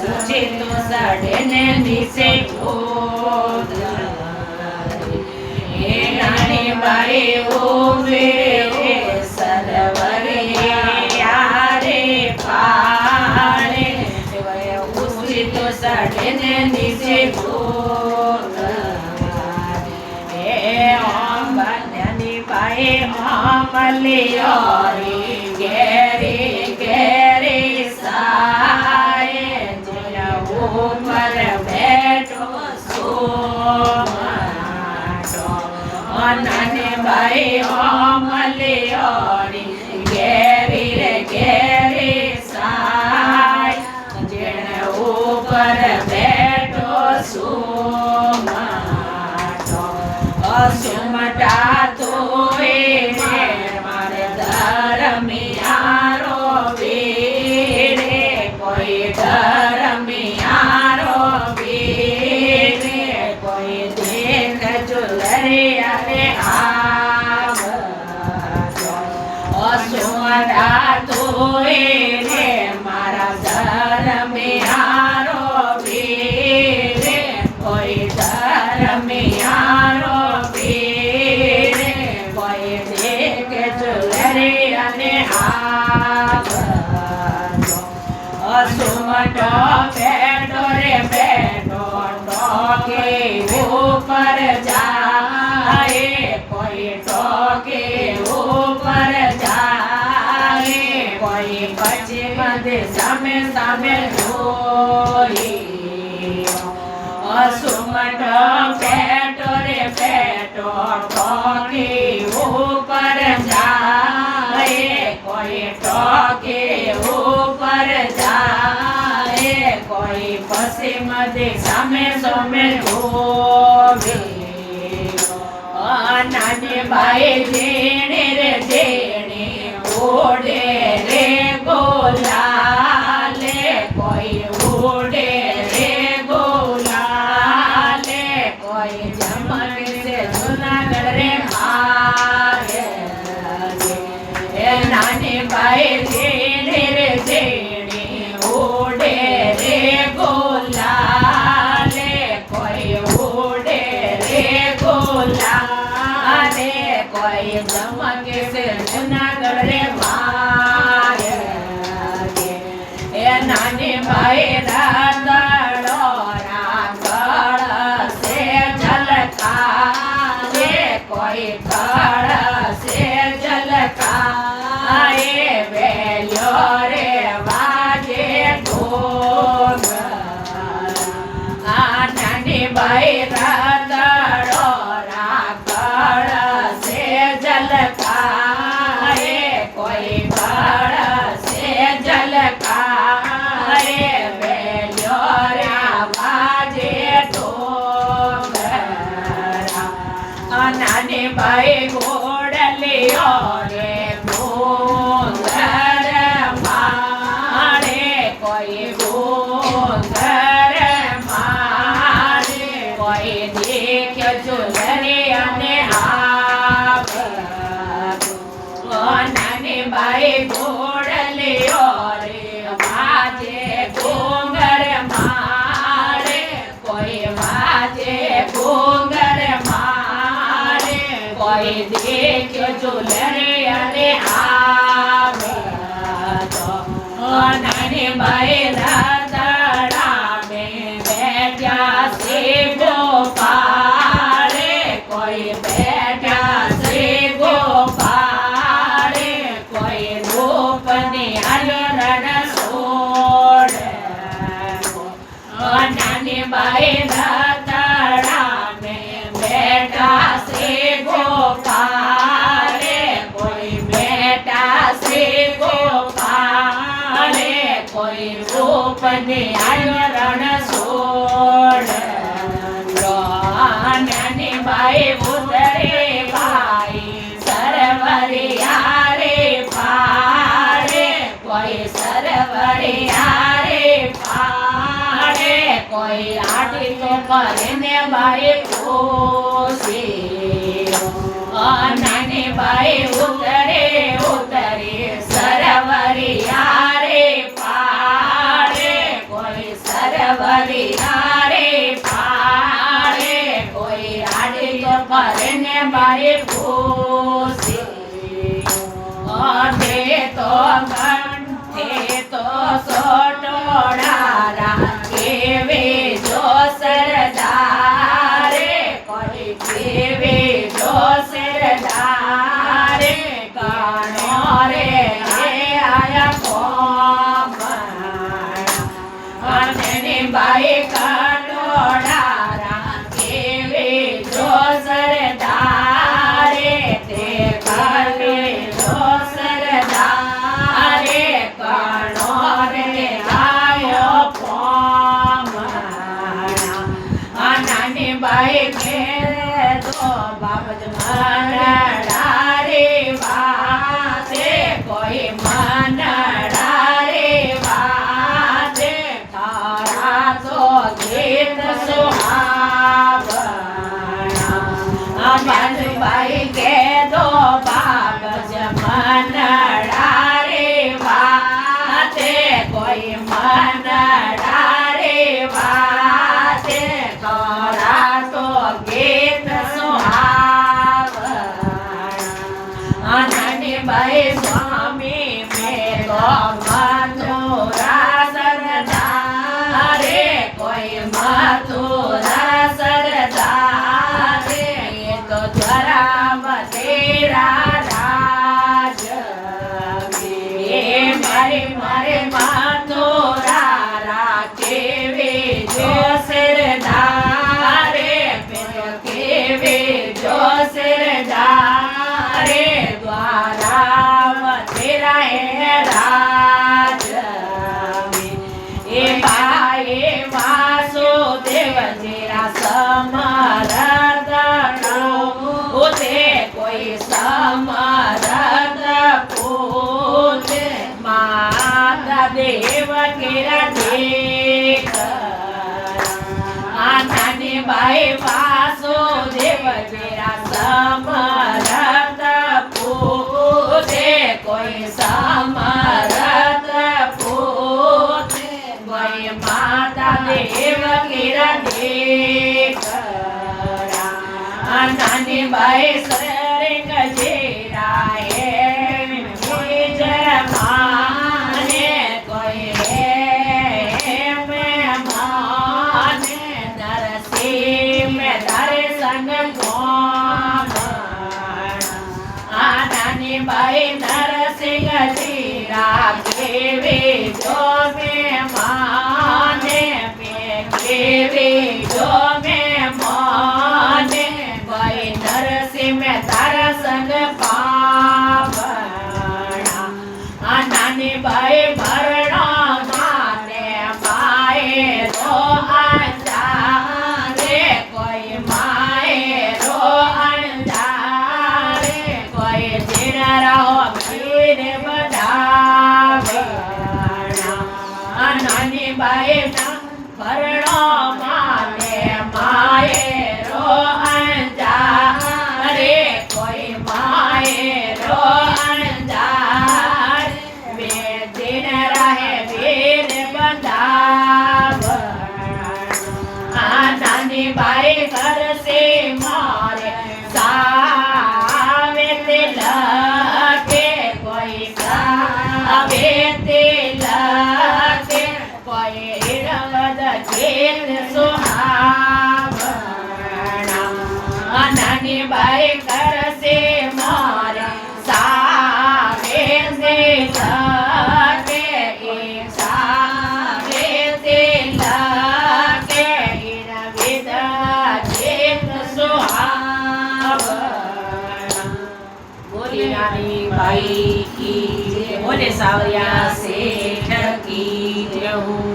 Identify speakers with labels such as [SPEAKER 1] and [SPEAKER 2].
[SPEAKER 1] ऊंचे तो सड़े ने नीचे नानी बाई उभे सरवरे यारे पाड़े ऊंचे तो सड़े ने नीचे बाई मलियोरी गेरी गेरी साए जिया ऊपर बैठो सोमाटो नानी बाई मलियोरी गेरी गेरी साए जिया ऊपर बैठो सोमाटो सुमटा तो मारे धर्मियारो वीरे कोई धर्मियारो वीरे कोई देख चुलरे अरे सुमटा तो रे मारा धर्मियारो वीरे कोई धर्मियारो सुमटो बैठो रे बैठो टोके ऊपर जाए कोई टोके ऊपर जाए कोई पश्चिम दिशा में सामे जोई सुमटो बैठो रे बैठो टोके ऊपर जाए कोई टोके ऊपर जाए कोई पश्चिम दिशा में सोमे धोबे नानी बाई जेने रे जेने ओढ़े रे गोलाले कोई ओढ़े रे गोलाले कोई चमक से जूनागढ़ रे मारे नानी बाई जेने रे जेने ओढ़े रे गोलाले कोई ओढ़े रे गोलाले कोई चमक से जूनागढ़ रे मारे नानी बाई रातड़ो रातड़ से झलका कोई कड़ से झलका बेलियो रे बाजे ढोल नानी बाई रातड़ो रातड़ से झलका कोई कड़ से झलका बेलियो रे बाजे ढोल नानी बाई घोड़लियो रे गोंधर मारे कोई गोंधर मारे कोई देख चुलरे अने आप नानी बाई घोड़लियो रे बाजे गोंगर मारे कोई बाजे गोंगर मारे कोई देख चुलरे अरे नानी बाई रातड़ा में बैठा से गोपाल कोई बैठा से गोपाल कोई रूप निहाल रण सोड़ नानी बाई रातड़ा में बैठा से गोपाल कोई बैठा से गोपाल कोई रूप निहाल रण सोड़ नानी बाई उतरे भाई सरवरिया रे पाड़े कोई सरवरिया रे पाड़े कोई आटी तो करने बाई खुशी नानी बाई उतरे उतरे सरवरिया रे पाड़े कोई સરવરિયા રે પાડે કોઈ આડે તો કરે ને બારે ખુશી તે તો કંઠે તો સોટોડા કેવે જો સરદારે કોઈ કેવે જો સરદારે કાણો રે આયા બાઈ કાટોડા કેવે જો સરદારે તે કરે જો સરદારે કણો રે આયો પોમણા નાની બાઈ કે તો બાબજ મનડા રે વાતે કોઈ મનડા રે વાતે ગીત સુહાવણા બાઈ કે દો બાબજ મનડા રે વાતે કોઈ મનડા રે વાતે કરા તો ગીત સુહાવણા નાની બાઈ સ્વામી મેલો મથુરા સરદારે કોઈ મથુરા સરદારે તો જરા તેરા રાજ મારે મારે મથુરા કેવે જો સરદારે કેવે જો સરદારે દ્વારા તેરા હે રાજ બાએ વાસુદેવ જેરા સમરદ પૂતે કોઈ સમરદ પૂતે માતા દેવ કેરા દેખ નાની બાઈ વાસુદેવ જેરા સમરદ પૂતે કોઈ સમરદ પૂતે કોઈ માતા દેવ કેરા દેખરા નાની બાઈ સરંગ જેરા હે માને કોઈ માને નરસિંહ મેં દર્શન નાની બાઈ નરસિંહ જીરા કેવે જો મેં માને કેવે જો મેં માને ભાઈ નરસિંહ મેં દર્શન પાવણા નાની બાઈ ભરણા માને માએ રો અંજારે કોઈ માએ રો અંજારે કોઈ જીરા રહો વીર બધાવણા નાની બાઈ ભરણો માને માએ રો અંજારે કોઈ માએ રો અંજારે વે દિન રહે વીર બંધાવણા નાની બાઈ કરશે મારે સાવે તે લખે કોઈ સાવે તે લખે કોઈ ગીત સુહાવણા નાની બાઈ કરશે મારે સાવે તે લખે સાવે તે લખે વિદ ગીત સુહાવણા બોલી નાની બાઈ કી બોલે સાવરિયા શેઠ કી જય હો।